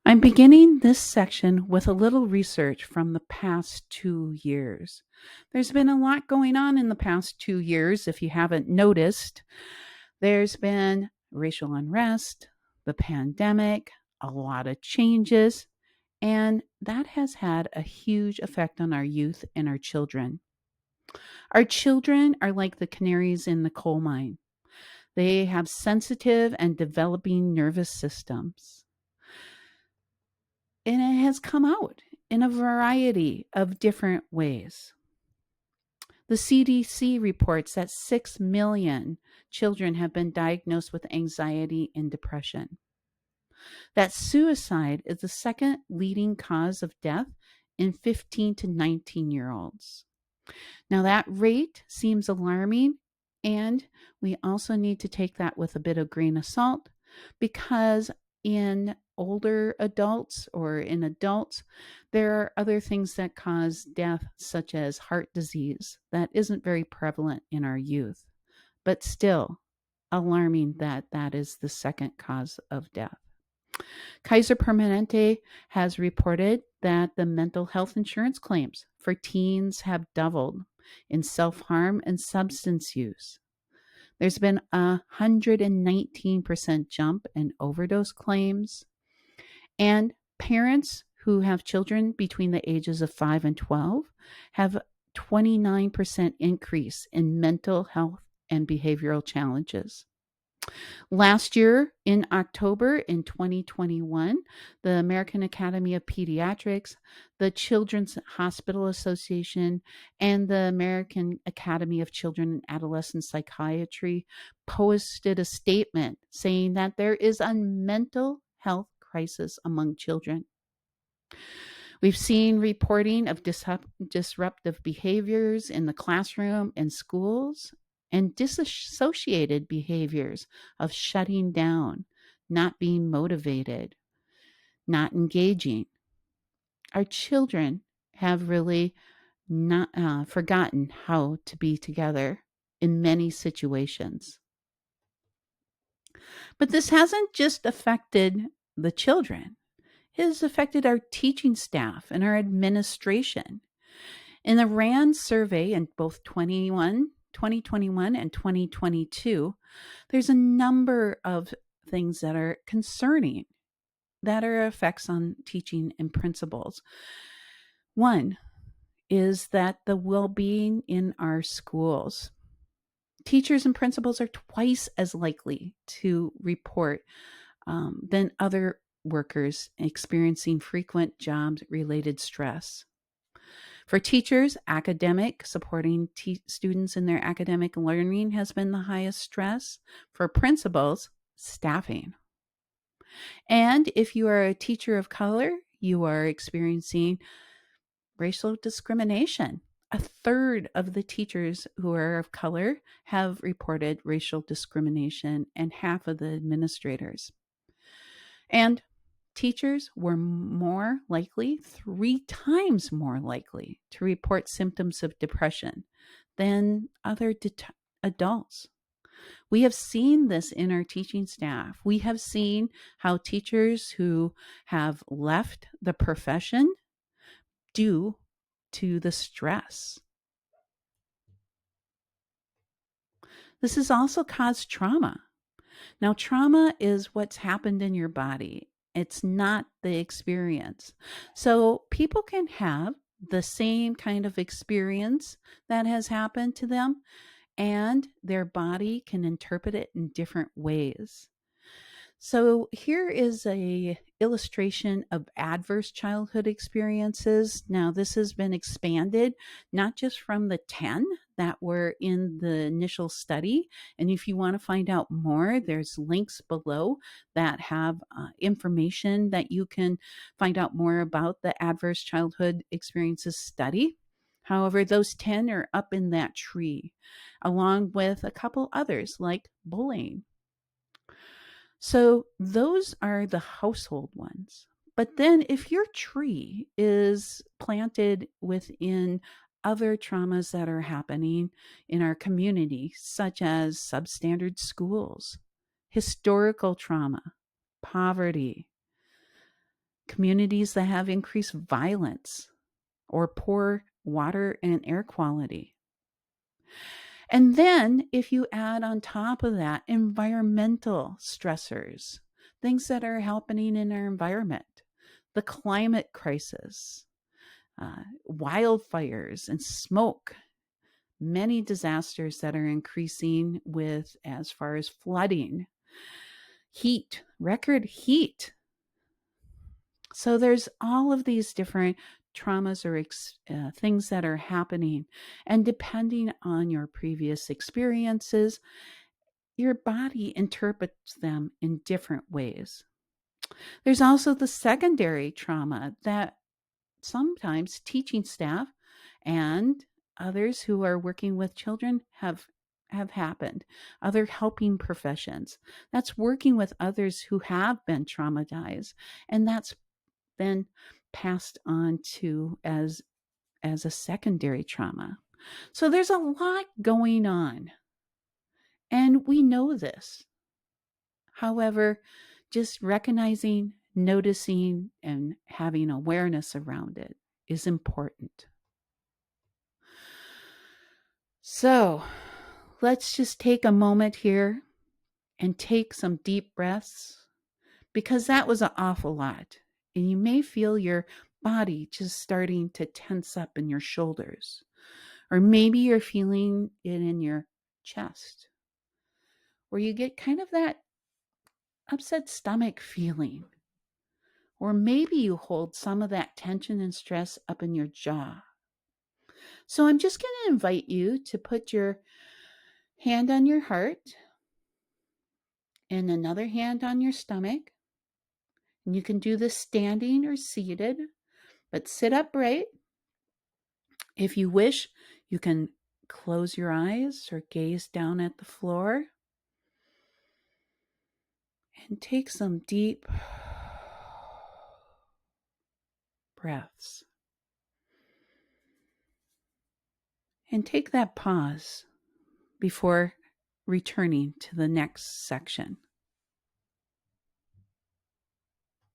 I'm beginning this section with a little research from the past 2 years. There's been a lot going on in the past 2 years, if you haven't noticed. There's been racial unrest, the pandemic, a lot of changes, and that has had a huge effect on our youth and our children. Our children are like the canaries in the coal mine. They have sensitive and developing nervous systems. And it has come out in a variety of different ways. The CDC reports that 6 million children have been diagnosed with anxiety and depression. That suicide is the second leading cause of death in 15 to 19-year-olds. Now, that rate seems alarming, and we also need to take that with a bit of grain of salt because in older adults or in adults, there are other things that cause death, such as heart disease, that isn't very prevalent in our youth, but still alarming that that is the second cause of death. Kaiser Permanente has reported that the mental health insurance claims for teens have doubled in self harm and substance use. There's been a 119% jump in overdose claims, and parents who have children between the ages of 5 and 12 have 29% increase in mental health and behavioral challenges. Last year, in October in 2021, the American Academy of Pediatrics, the Children's Hospital Association, and the American Academy of Children and Adolescent Psychiatry posted a statement saying that there is a mental health crisis among children. We've seen reporting of disruptive behaviors in the classroom and schools and disassociated behaviors of shutting down, not being motivated, not engaging. Our children have really not forgotten how to be together in many situations. But this hasn't just affected the children. It has affected our teaching staff and our administration. In the RAND survey in both 2021 and 2022, there's a number of things that are concerning that are effects on teaching and principals. One is that the well-being in our schools. Teachers and principals are twice as likely to report than other workers experiencing frequent job-related stress. For teachers, academic, supporting students in their academic learning has been the highest stress. For principals, staffing. And if you are a teacher of color, you are experiencing racial discrimination. A third of the teachers who are of color have reported racial discrimination, and half of the administrators. And teachers were more likely, 3 times more likely, to report symptoms of depression than other adults. We have seen this in our teaching staff. We have seen how teachers who have left the profession due to the stress. This has also caused trauma. Now, trauma is what's happened in your body. It's not the experience. So people can have the same kind of experience that has happened to them, and their body can interpret it in different ways. So here is a illustration of adverse childhood experiences. Now this has been expanded not just from the 10 that were in the initial study. And if you want to find out more, there's links below that have information that you can find out more about the adverse childhood experiences study. However, those 10 are up in that tree, along with a couple others like bullying. So those are the household ones. But then if your tree is planted within other traumas that are happening in our community, such as substandard schools, historical trauma, poverty, communities that have increased violence or poor water and air quality. And then, if you add on top of that environmental stressors, things that are happening in our environment, the climate crisis, wildfires and smoke, many disasters that are increasing with as far as flooding, heat, record heat. So there's all of these different traumas or things that are happening. And depending on your previous experiences, your body interprets them in different ways. There's also the secondary trauma that sometimes teaching staff and others who are working with children have happened. Other helping professions. That's working with others who have been traumatized, and that's been passed on to as a secondary trauma. So there's a lot going on, and we know this. However, just recognizing, noticing, and having awareness around it is important. So let's just take a moment here and take some deep breaths, because that was an awful lot. And you may feel your body just starting to tense up in your shoulders, or maybe you're feeling it in your chest, where you get kind of that upset stomach feeling. Or maybe you hold some of that tension and stress up in your jaw. So I'm just going to invite you to put your hand on your heart and another hand on your stomach. And you can do this standing or seated, but sit upright. If you wish, you can close your eyes or gaze down at the floor and take some deep breaths. And take that pause before returning to the next section.